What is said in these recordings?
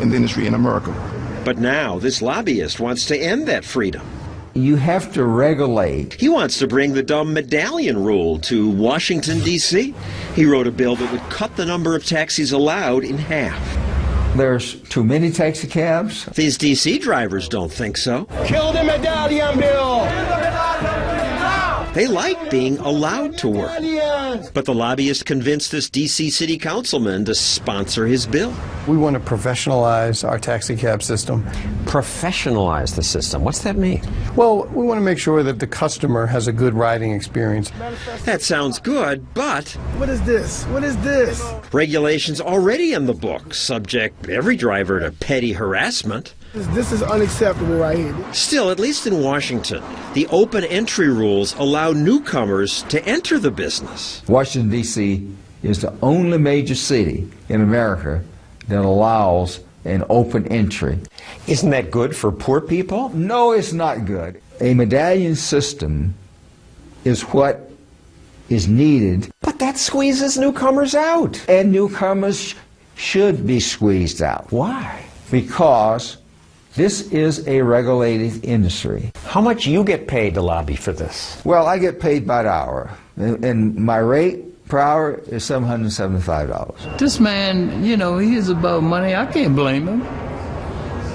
in the industry in America. But now this lobbyist wants to end that freedom. You have to regulate. He wants to bring the dumb medallion rule to Washington, D.C. He wrote a bill that would cut the number of taxis allowed in half. There's too many taxi cabs. These D.C. drivers don't think so. Kill the medallion bill! They like being allowed to work. But the lobbyist convinced this D.C. city councilman to sponsor his bill. We want to professionalize our taxi cab system. Professionalize the system? What's that mean? Well, we want to make sure that the customer has a good riding experience. That sounds good, but What is this? What is this? regulations already in the book subject every driver to petty harassment. This is unacceptable right here. Still, at least in Washington, the open entry rules allow newcomers to enter the business. Washington, D.C. is the only major city in America that allows an open entry. Isn't that good for poor people? No, it's not good. A medallion system is what is needed, But that squeezes newcomers out. and newcomers should be squeezed out. Why? Because this is a regulated industry. How much you get paid to lobby for this? Well, I get paid by the hour, and my rate per hour is $775. This man, you know, he's about money. I can't blame him.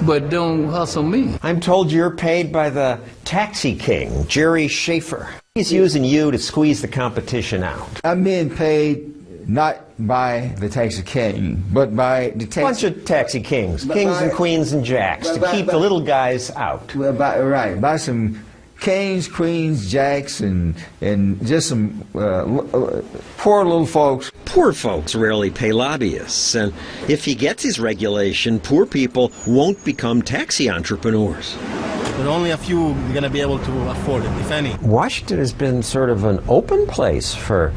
But don't hustle me. I'm told you're paid by the taxi king, Jerry Schaefer. He's using you to squeeze the competition out. I'm being paid not by the taxi king, but by the taxi... Bunch of taxi kings, kings and queens and jacks, to keep the little guys out. Well, by some kings, queens, jacks, and just some poor little folks. Poor folks rarely pay lobbyists, and if he gets his regulation, poor people won't become taxi entrepreneurs. But only a few are going to be able to afford it, if any. Washington has been sort of an open place for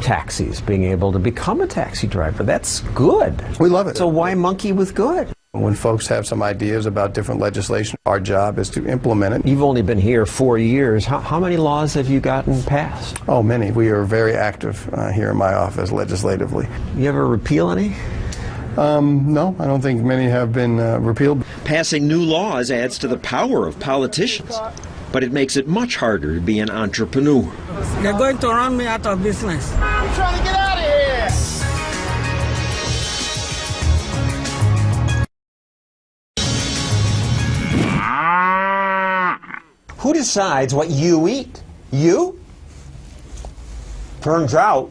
taxis, being able to become a taxi driver. That's good. We love it. So why monkey with good? When folks have some ideas about different legislation, our job is to implement it. You've only been here 4 years. How many laws have you gotten passed? Oh, many. We are very active here in my office legislatively. You ever repeal any? No, I don't think many have been repealed. Passing new laws adds to the power of politicians, but it makes it much harder to be an entrepreneur. They're going to run me out of business. I'm trying to get out of here! Who decides what you eat? You? Turns out,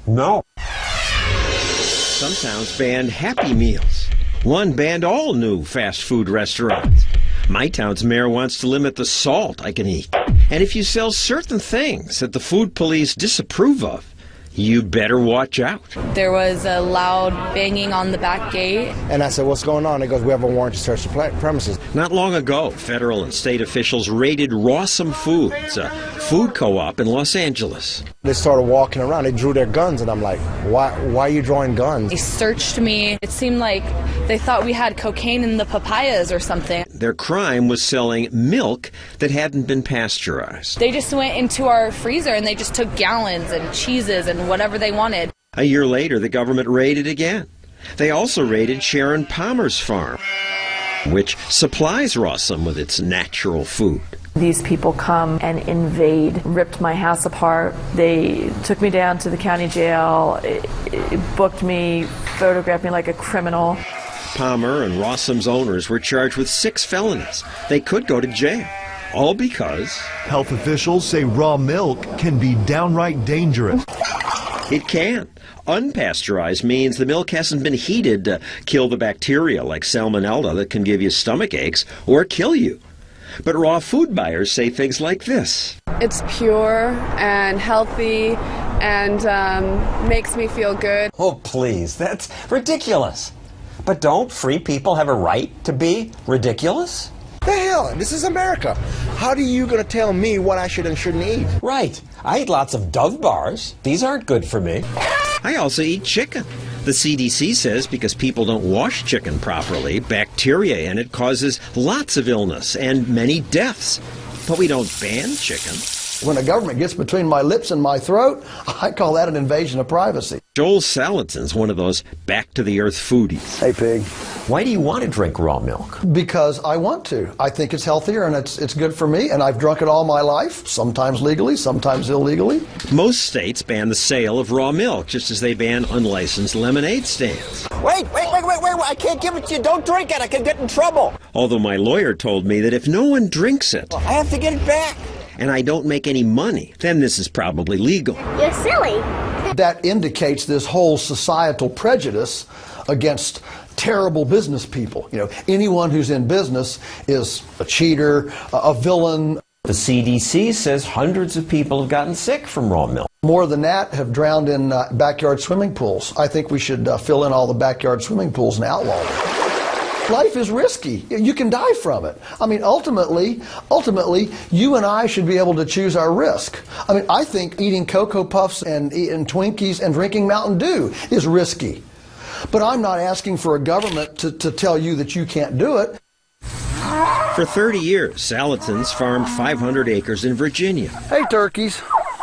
no. Some towns banned Happy Meals. One banned all new fast food restaurants. My town's mayor wants to limit the salt I can eat. And if you sell certain things that the food police disapprove of, you better watch out. There was a loud banging on the back gate. And I said, what's going on? He goes, we have a warrant to search the premises. Not long ago, federal and state officials raided Rawsome Foods, a food co-op in Los Angeles. They started walking around. They drew their guns, and I'm like, why are you drawing guns? They searched me. It seemed like they thought we had cocaine in the papayas or something. Their crime was selling milk that hadn't been pasteurized. They just went into our freezer and they just took gallons and cheeses and whatever they wanted. A year later, the government raided again. They also raided Sharon Palmer's farm, which supplies Rawsome with its natural food. These people come and invade, ripped my house apart. They took me down to the county jail, booked me, photographed me like a criminal. Palmer and Rawsome's owners were charged with 6 felonies. They could go to jail, all because health officials say raw milk can be downright dangerous. It can. Unpasteurized means the milk hasn't been heated to kill the bacteria like salmonella that can give you stomach aches or kill you. But raw food buyers say things like this. It's pure and healthy and makes me feel good. Oh, please, that's ridiculous. But don't free people have a right to be ridiculous? The hell? This is America. How are you going to tell me what I should and shouldn't eat? Right. I eat lots of Dove bars. These aren't good for me. I also eat chicken. The CDC says because people don't wash chicken properly, bacteria in it causes lots of illness and many deaths. But we don't ban chicken. When the government gets between my lips and my throat, I call that an invasion of privacy. Joel Salatin's one of those back-to-the-earth foodies. Hey, Pig. Why do you want to drink raw milk? Because I want to. I think it's healthier and it's good for me, and I've drunk it all my life, sometimes legally, sometimes illegally. Most states ban the sale of raw milk, just as they ban unlicensed lemonade stands. Wait, I can't give it to you. Don't drink it. I could get in trouble. Although my lawyer told me that if no one drinks it, I have to get it back. and I don't make any money, then this is probably legal. You're silly. That indicates this whole societal prejudice against terrible business people. You know, anyone who's in business is a cheater, a villain. The CDC says hundreds of people have gotten sick from raw milk. More than that have drowned in backyard swimming pools. I think we should fill in all the backyard swimming pools and outlaw them. Life is risky. You can die from it. I mean, ultimately, you and I should be able to choose our risk. I mean, I think eating Cocoa Puffs and eating Twinkies and drinking Mountain Dew is risky. But I'm not asking for a government to tell you that you can't do it. For 30 years, Salatin's farmed 500 acres in Virginia. Hey, turkeys.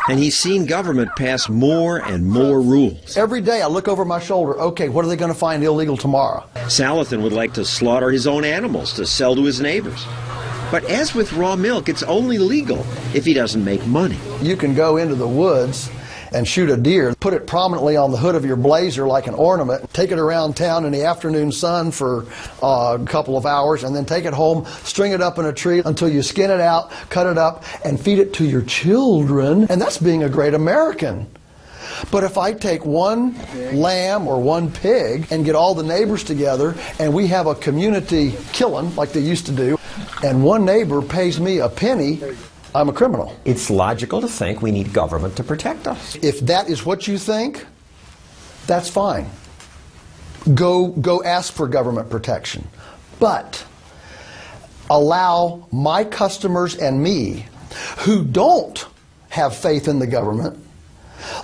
And he's seen government pass more and more rules. Every day I look over my shoulder, okay, what are they going to find illegal tomorrow? Salatin would like to slaughter his own animals to sell to his neighbors. But as with raw milk, it's only legal if he doesn't make money. You can go into the woods and shoot a deer, put it prominently on the hood of your blazer like an ornament, take it around town in the afternoon sun for a couple of hours, and then take it home, string it up in a tree until you skin it out, cut it up, and feed it to your children. And that's being a great American. But if I take one lamb or one pig and get all the neighbors together and we have a community killing like they used to do, and one neighbor pays me a penny, I'm a criminal. It's logical to think we need government to protect us. If that is what you think, that's fine. Go ask for government protection. But allow my customers and me who don't have faith in the government,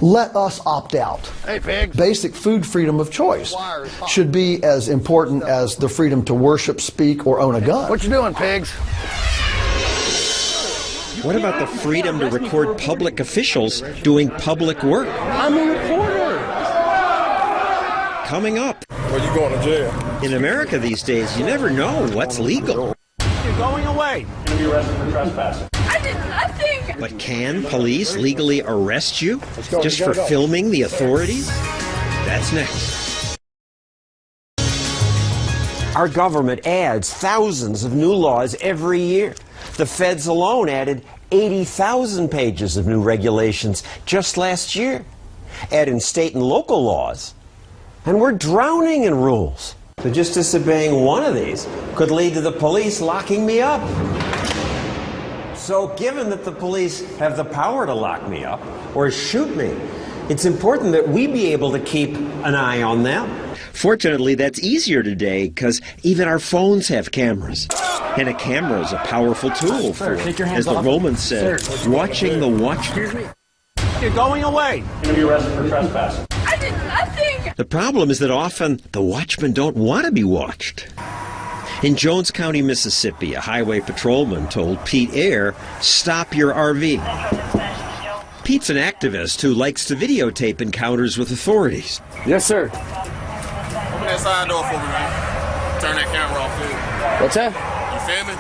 let us opt out. Hey, Pig. Basic food freedom of choice should be as important as the freedom to worship, speak, or own a gun. What you doing, pigs? What about the freedom to record public officials doing public work? I'm a reporter. Coming up. Well, you going to jail? In America these days, you never know what's legal. You're going away. You'll be arrested for trespassing. I did nothing. But can police legally arrest you just for filming the authorities? That's next. Our government adds thousands of new laws every year. The feds alone added 80,000 pages of new regulations just last year. Add in state and local laws, and we're drowning in rules. So just disobeying one of these could lead to the police locking me up. So given that the police have the power to lock me up or shoot me, it's important that we be able to keep an eye on them. Fortunately, that's easier today because even our phones have cameras. And a camera is a powerful tool for, as the Romans said, watching the watchman. You're going away. You'll be arrested for trespassing. I did nothing. The problem is that often the watchmen don't want to be watched. In Jones County, Mississippi, a highway patrolman told Pete Ayer, "Stop your RV." Pete's an activist who likes to videotape encounters with authorities. Yes, sir. Open that side door for me, man. Turn that camera off, dude. What's that? You filming?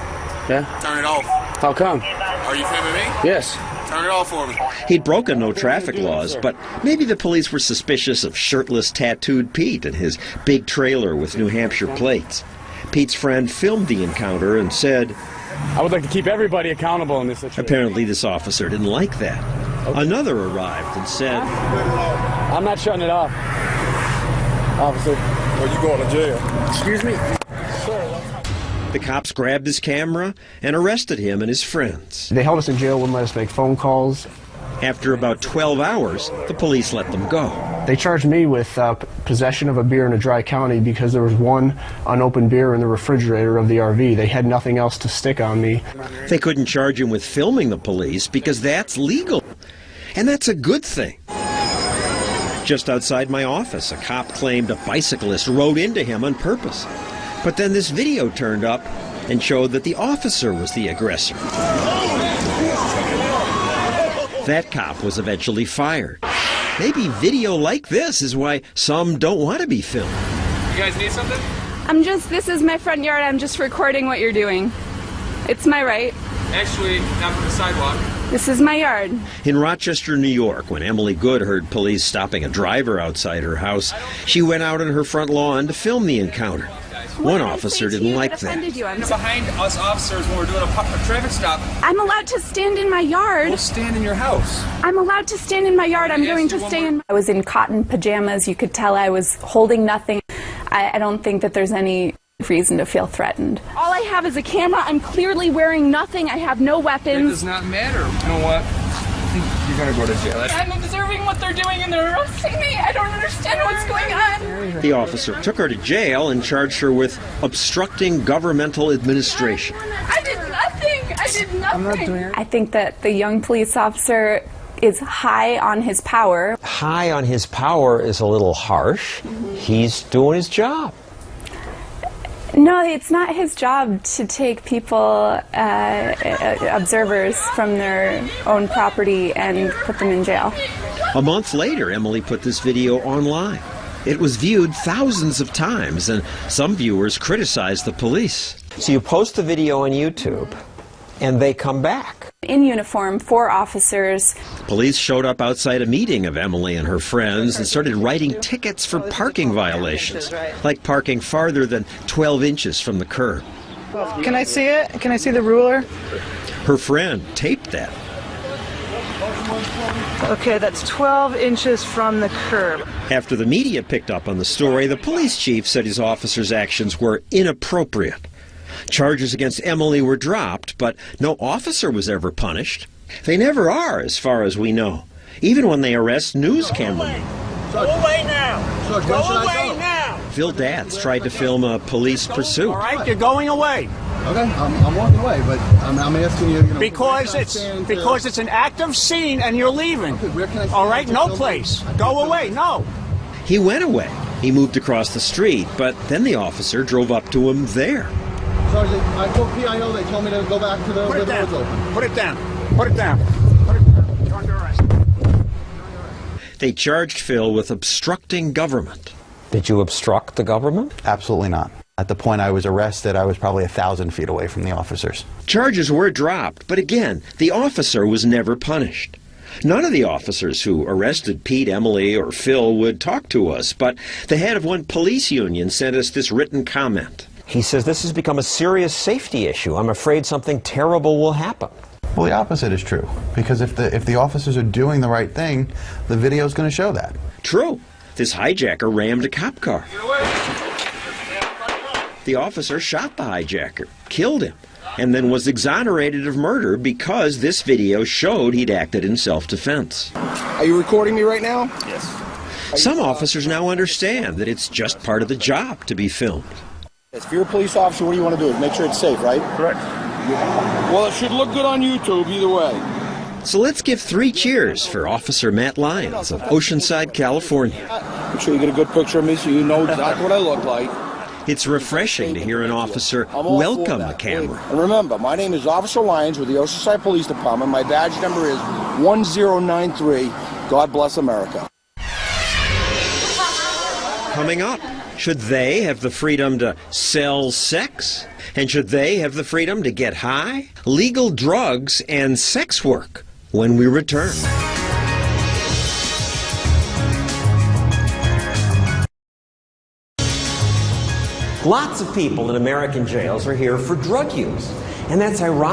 Yeah. Turn it off. How come? Are you filming me? Yes. Turn it off for me. He'd broken no traffic laws, but maybe the police were suspicious of shirtless, tattooed Pete and his big trailer with New Hampshire plates. Pete's friend filmed the encounter and said, I would like to keep everybody accountable in this situation. Apparently this officer didn't like that. Another arrived and said, I'm not shutting it off, officer. Well, you going to jail? Excuse me? The cops grabbed his camera and arrested him and his friends. They held us in jail, wouldn't let us make phone calls. After about 12 hours, the police let them go. They charged me with possession of a beer in a dry county because there was one unopened beer in the refrigerator of the RV. They had nothing else to stick on me. They couldn't charge him with filming the police because that's legal. And that's a good thing. Just outside my office, a cop claimed a bicyclist rode into him on purpose. But then this video turned up and showed that the officer was the aggressor. That cop was eventually fired. Maybe video like this is why some don't want to be filmed. You guys need something? This is my front yard. I'm just recording what you're doing. It's my right. Actually, not from the sidewalk. This is my yard. In Rochester, New York, when Emily Good heard police stopping a driver outside her house, she went out on her front lawn to film the encounter. One officer didn't like that. You're behind us officers when we're doing a traffic stop. I'm allowed to stand in my yard. We'll stand in your house. I'm allowed to stand in my yard. I'm going to stay in. I was in cotton pajamas. You could tell I was holding nothing. I don't think that there's any reason to feel threatened. All I have is a camera. I'm clearly wearing nothing. I have no weapons. It does not matter. You know what? I think you're going to go to jail. I'm observing what they're doing and they're arresting me. I don't understand what's going on. The officer took her to jail and charged her with obstructing governmental administration. I did nothing. I did nothing. I think that the young police officer is high on his power. High on his power is a little harsh. He's doing his job. No, it's not his job to take people, observers from their own property and put them in jail. A month later, Emily put this video online. It was viewed thousands of times, and some viewers criticized the police. So you post the video on YouTube, and they come back. In uniform, 4 officers. Police showed up outside a meeting of Emily and her friends and started writing tickets for parking violations, like parking farther than 12 inches from the curb. Can I see it? Can I see the ruler? Her friend taped that. Okay, that's 12 inches from the curb. After the media picked up on the story, the police chief said his officers' actions were inappropriate. Charges against Emily were dropped, but no officer was ever punished. They never are, as far as we know, even when they arrest news cameramen. Go away now! Go away now! Phil Datz tried to film a police pursuit. All right, you're going away. Okay, I'm walking away, but I'm asking you. Because it's an active scene and you're leaving. All right, no place. Go away. No. He went away. He moved across the street, but then the officer drove up to him there. Sergeant, I told PIO, they told me to go back to the doors open. Put it down. Put it down. Put it down. You're under arrest. They charged Phil with obstructing government. Did you obstruct the government? Absolutely not. At the point I was arrested, I was probably 1,000 feet away from the officers. Charges were dropped, but again, the officer was never punished. None of the officers who arrested Pete, Emily, or Phil would talk to us, but the head of one police union sent us this written comment. He says this has become a serious safety issue. I'm afraid something terrible will happen. Well, the opposite is true, because if the officers are doing the right thing, the video is going to show that. True. This hijacker rammed a cop car. The officer shot the hijacker, killed him, and then was exonerated of murder because this video showed he'd acted in self-defense. Are you recording me right now? Yes. Some officers now understand that it's just part of the job to be filmed. If you're a police officer, what do you want to do? Make sure it's safe, right? Correct. Well, it should look good on YouTube either way. So let's give 3 cheers for Officer Matt Lyons of Oceanside, California. Make sure you get a good picture of me so you know exactly what I look like. It's refreshing to hear an officer welcome a camera. And remember, my name is Officer Lyons with the Oceanside Police Department. My badge number is 1093. God bless America. Coming up, should they have the freedom to sell sex? And should they have the freedom to get high? Legal drugs and sex work when we return. Lots of people in American jails are here for drug use, and that's ironic.